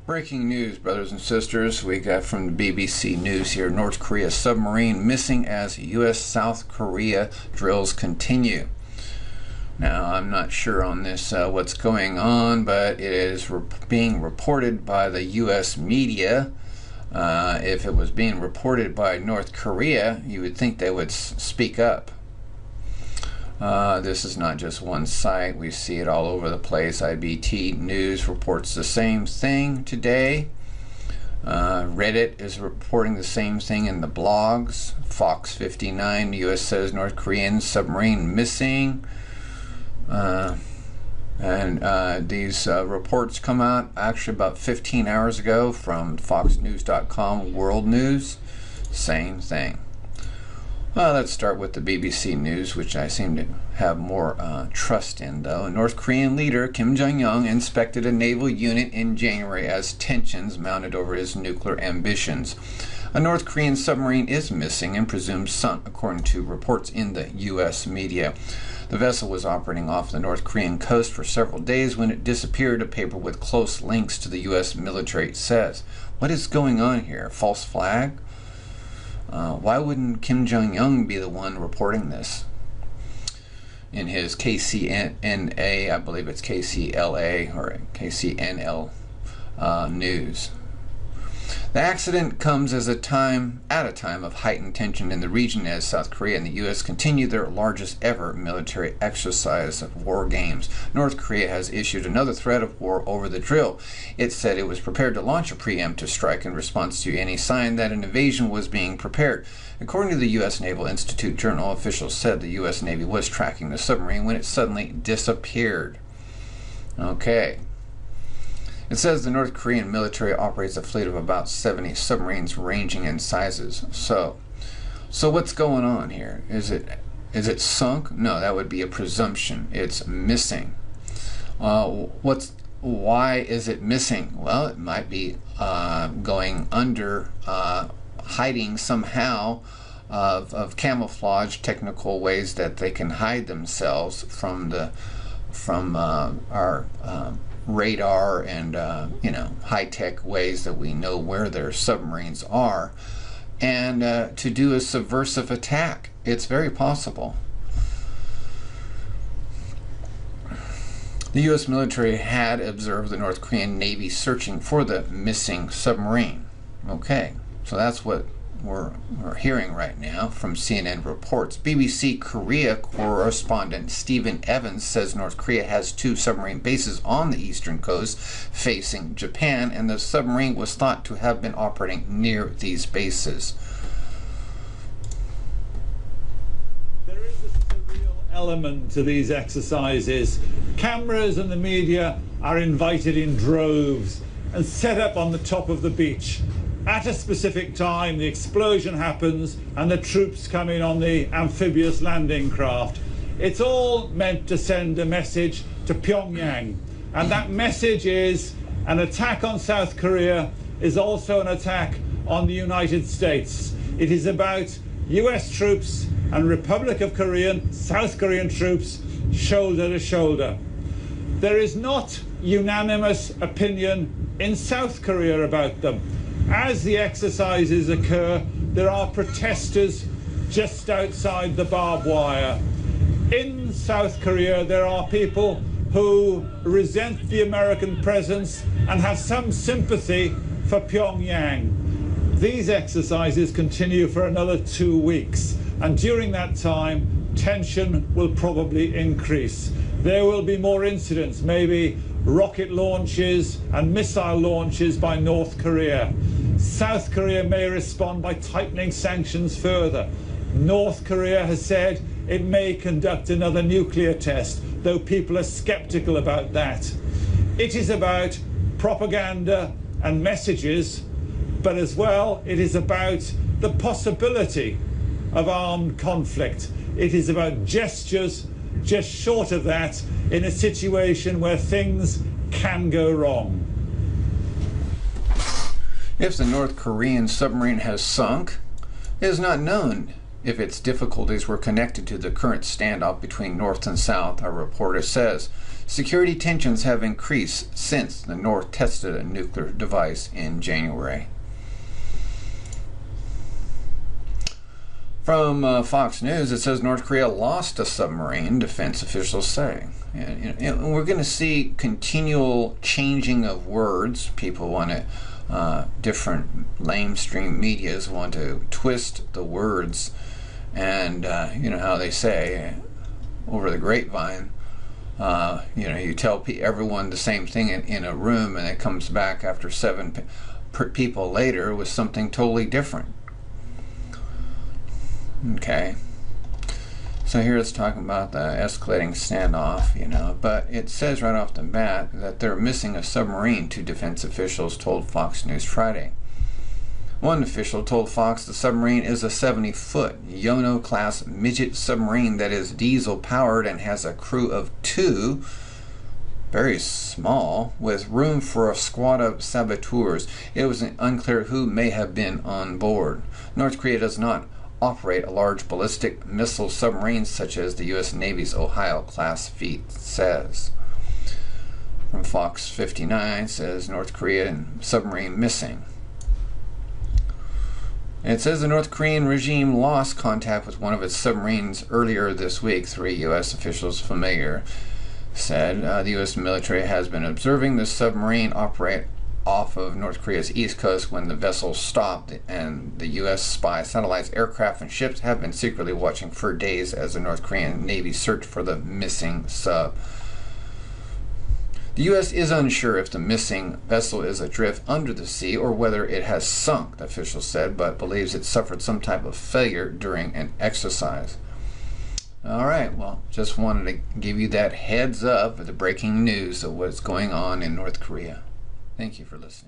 Breaking news, brothers and sisters. We got from the BBC News here. North Korea submarine missing as U.S.-South Korea drills continue. Now, I'm not sure on this what's going on, but it is being reported by the U.S. media. If it was being reported by North Korea, you would think they would speak up. This is not just one site. We see it all over the place. IBT News reports the same thing today. Reddit is reporting the same thing in the blogs. Fox 59, the U.S. says North Korean submarine missing. These reports come out actually about 15 hours ago from foxnews.com, World News. Same thing. Well, let's start with the BBC News, which I seem to have more trust in, though. North Korean leader Kim Jong-un inspected a naval unit in January as tensions mounted over his nuclear ambitions. A North Korean submarine is missing and presumed sunk, according to reports in the U.S. media. The vessel was operating off the North Korean coast for several days when it disappeared, a paper with close links to the U.S. military says. What is going on here? False flag? Why wouldn't Kim Jong-un be the one reporting this? In his KCNA, I believe it's KCLA or KCNL news. The accident comes at a time of heightened tension in the region as South Korea and the U.S. continue their largest ever military exercise of war games. North Korea has issued another threat of war over the drill. It said it was prepared to launch a preemptive strike in response to any sign that an invasion was being prepared. According to the U.S. Naval Institute Journal, officials said the U.S. Navy was tracking the submarine when it suddenly disappeared. Okay. It says the North Korean military operates a fleet of about 70 submarines ranging in sizes. So what's going on here? Is it sunk? No, that would be a presumption. It's missing. Why is it missing? Well, it might be going under, hiding somehow of camouflage, technical ways that they can hide themselves from our radar and high-tech ways that we know where their submarines are, and to do a subversive attack. It's very possible. The U.S. military had observed the North Korean Navy searching for the missing submarine. Okay, so that's what we're hearing right now from CNN reports. BBC Korea correspondent Stephen Evans says North Korea has 2 submarine bases on the eastern coast facing Japan, and the submarine was thought to have been operating near these bases. There is a surreal element to these exercises. Cameras and the media are invited in droves and set up on the top of the beach. At a specific time, the explosion happens and the troops come in on the amphibious landing craft. It's all meant to send a message to Pyongyang. And that message is an attack on South Korea is also an attack on the United States. It is about US troops and Republic of Korea, South Korean troops, shoulder to shoulder. There is not unanimous opinion in South Korea about them. As the exercises occur, there are protesters just outside the barbed wire. In South Korea, there are people who resent the American presence and have some sympathy for Pyongyang. These exercises continue for another 2 weeks, and during that time, tension will probably increase. There will be more incidents, maybe rocket launches and missile launches by North Korea. South Korea may respond by tightening sanctions further. North Korea has said it may conduct another nuclear test, though people are skeptical about that. It is about propaganda and messages, but as well it is about the possibility of armed conflict. It is about gestures just short of that in a situation where things can go wrong. If the North Korean submarine has sunk, it is not known if its difficulties were connected to the current standoff between North and South, our reporter says. security tensions have increased since the North tested a nuclear device in January. From Fox News, it says North Korea lost a submarine, defense officials say. And we're going to see continual changing of words. People want to, different mainstream medias want to twist the words. And you know how they say over the grapevine, you tell everyone the same thing in a room, and it comes back after seven people later with something totally different. Okay, so here it's talking about the escalating standoff, but it says right off the bat that they're missing a submarine, two defense officials told Fox News Friday. One official told Fox the submarine is a 70-foot Yono-class midget submarine that is diesel-powered and has a crew of 2, very small, with room for a squad of saboteurs. It was unclear who may have been on board. North Korea does not operate a large ballistic missile submarine such as the U.S. Navy's Ohio-class fleet says. From Fox 59 says North Korean submarine missing. It says the North Korean regime lost contact with one of its submarines earlier this week, 3 U.S. officials familiar said. The U.S. military has been observing the submarine operate off of North Korea's east coast when the vessel stopped, and the U.S. spy satellites, aircraft, and ships have been secretly watching for days as the North Korean Navy searched for the missing sub. The U.S. is unsure if the missing vessel is adrift under the sea or whether it has sunk, the official said, but believes it suffered some type of failure during an exercise. All right, well, just wanted to give you that heads up of the breaking news of what's going on in North Korea. Thank you for listening.